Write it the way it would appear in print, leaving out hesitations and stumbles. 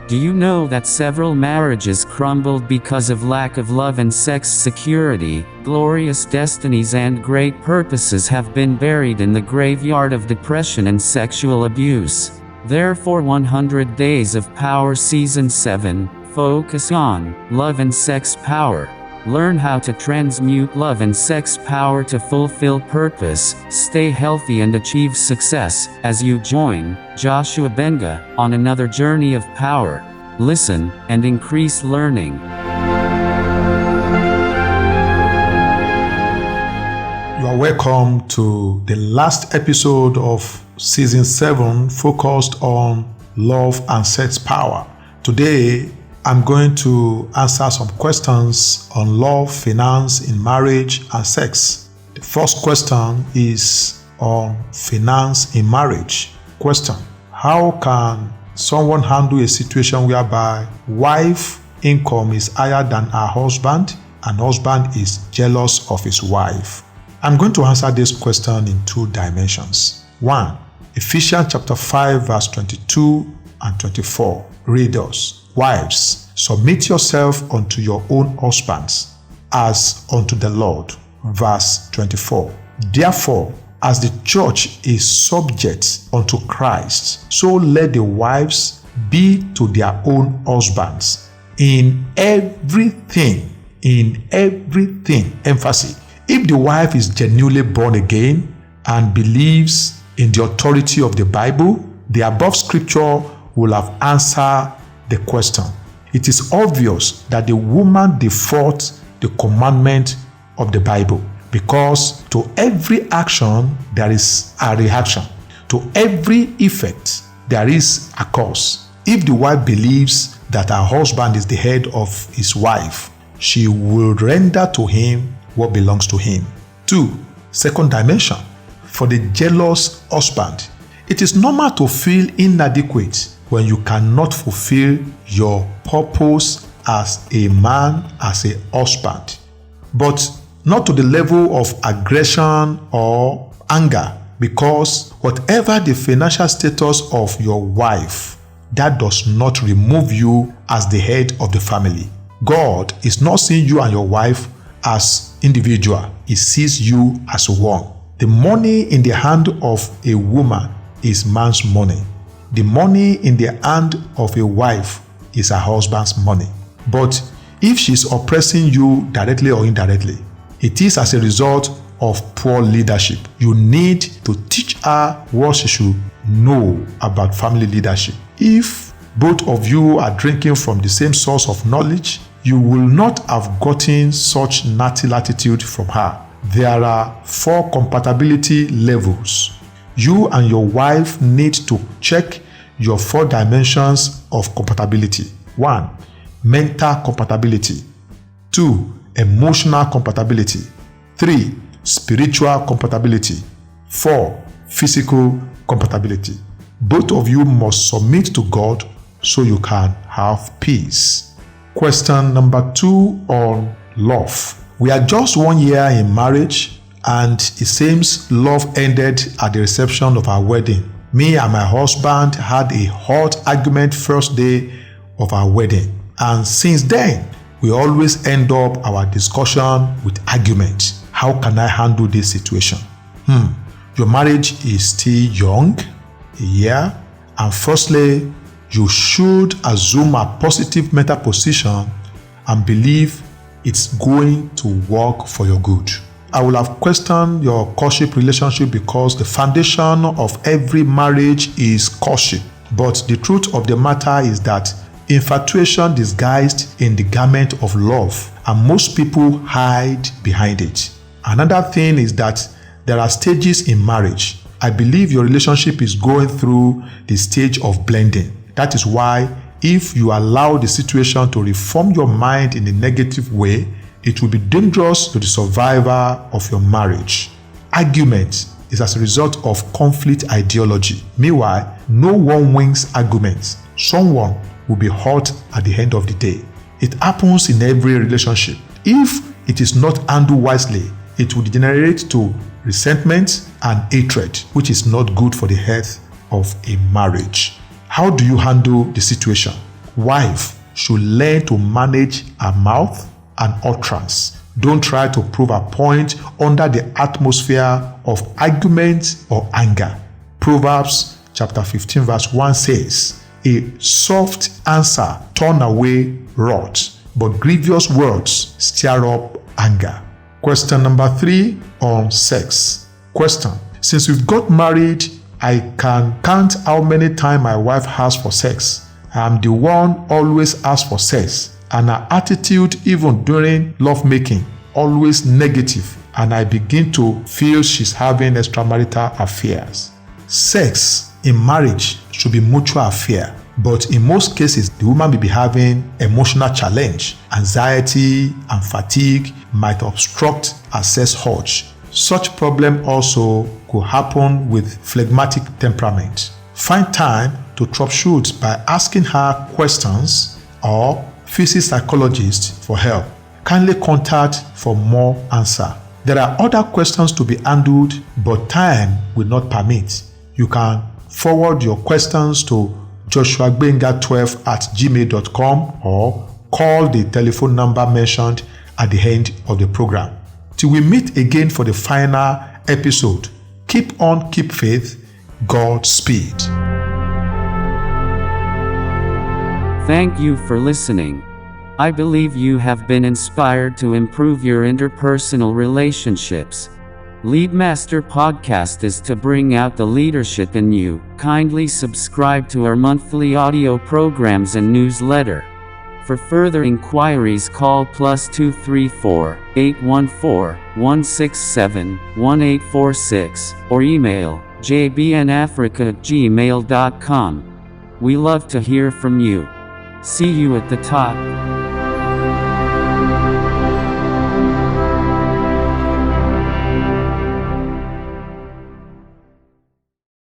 Do you know that several marriages crumbled because of lack of love and sex security? Glorious destinies and great purposes have been buried in the graveyard of depression and sexual abuse. Therefore, 100 Days of Power Season 7, focus on love and sex power. Learn how to transmute love and sex power to fulfill purpose, stay healthy and achieve success, as you join Joshua Benga on another journey of power. Listen and increase learning. You are welcome to the last episode of Season 7 focused on love and sex power. Today, I'm going to answer some questions on love, finance in marriage, and sex. The first question is on finance in marriage. Question: how can someone handle a situation whereby wife income is higher than her husband and husband is jealous of his wife? I'm going to answer this question in two dimensions. 1. Ephesians chapter 5 verse 22 and 24 read us: Wives, submit yourself unto your own husbands, as unto the Lord. Verse 24. Therefore, as the church is subject unto Christ, so let the wives be to their own husbands in everything. Emphasis. If the wife is genuinely born again and believes in the authority of the Bible, the above scripture will have answered the question. It is obvious that the woman defaults the commandment of the Bible, because to every action there is a reaction. To every effect there is a cause. If the wife believes that her husband is the head of his wife, she will render to him what belongs to him. 2. Second dimension. For the jealous husband, it is normal to feel inadequate when you cannot fulfill your purpose as a man, as a husband, but not to the level of aggression or anger, because whatever the financial status of your wife, that does not remove you as the head of the family. God is not seeing you and your wife as individual. He sees you as one. The money in the hand of a woman is man's money. The money in the hand of a wife is her husband's money. But if she's oppressing you directly or indirectly, it is as a result of poor leadership. You need to teach her what she should know about family leadership. If both of you are drinking from the same source of knowledge, you will not have gotten such naughty attitude from her. There are 4 compatibility levels. You and your wife need to check your 4 dimensions of compatibility. 1. Mental compatibility. 2. Emotional compatibility. 3. Spiritual compatibility. 4. Physical compatibility. Both of you must submit to God so you can have peace. Question number 2 on love. We are just 1 year in marriage, and it seems love ended at the reception of our wedding. Me and my husband had a hot argument first day of our wedding, and since then we always end up our discussion with argument. How can I handle this situation? Your marriage is still young, a year, and firstly, you should assume a positive mental position and believe it's going to work for your good. I will have questioned your courtship relationship because the foundation of every marriage is courtship. But the truth of the matter is that infatuation disguised in the garment of love, and most people hide behind it. Another thing is that there are stages in marriage. I believe your relationship is going through the stage of blending. That is why if you allow the situation to reform your mind in a negative way, it will be dangerous to the survivor of your marriage. Argument is as a result of conflict ideology. Meanwhile, no one wins arguments. Someone will be hurt at the end of the day. It happens in every relationship. If it is not handled wisely, it will degenerate to resentment and hatred, which is not good for the health of a marriage. How do you handle the situation? wife should learn to manage her mouth and utterance. Don't try to prove a point under the atmosphere of argument or anger. Proverbs chapter 15 verse 1 says, "A soft answer turn away wrath, but grievous words stir up anger." Question number 3 on sex. Question: since we've got married, I can count how many times my wife asks for sex. I'm the one always asks for sex, and her attitude even during lovemaking always negative, and I begin to feel she's having extramarital affairs. Sex in marriage should be mutual affair, but in most cases the woman may be having emotional challenge, anxiety and fatigue might obstruct her sex urge. Such problem also could happen with phlegmatic temperament. Find time to troubleshoot by asking her questions or visit psychologist for help. Kindly contact for more answer. There are other questions to be handled, but time will not permit. You can forward your questions to joshuagbenga12@gmail.com or call the telephone number mentioned at the end of the program. Till we meet again for the final episode, keep on, keep faith, Godspeed. Thank you for listening. I believe you have been inspired to improve your interpersonal relationships. Leadmaster Podcast is to bring out the leadership in you. Kindly subscribe to our monthly audio programs and newsletter. For further inquiries, call +234 814 167 1846 or email jbnafrica@gmail.com. We love to hear from you. See you at the top.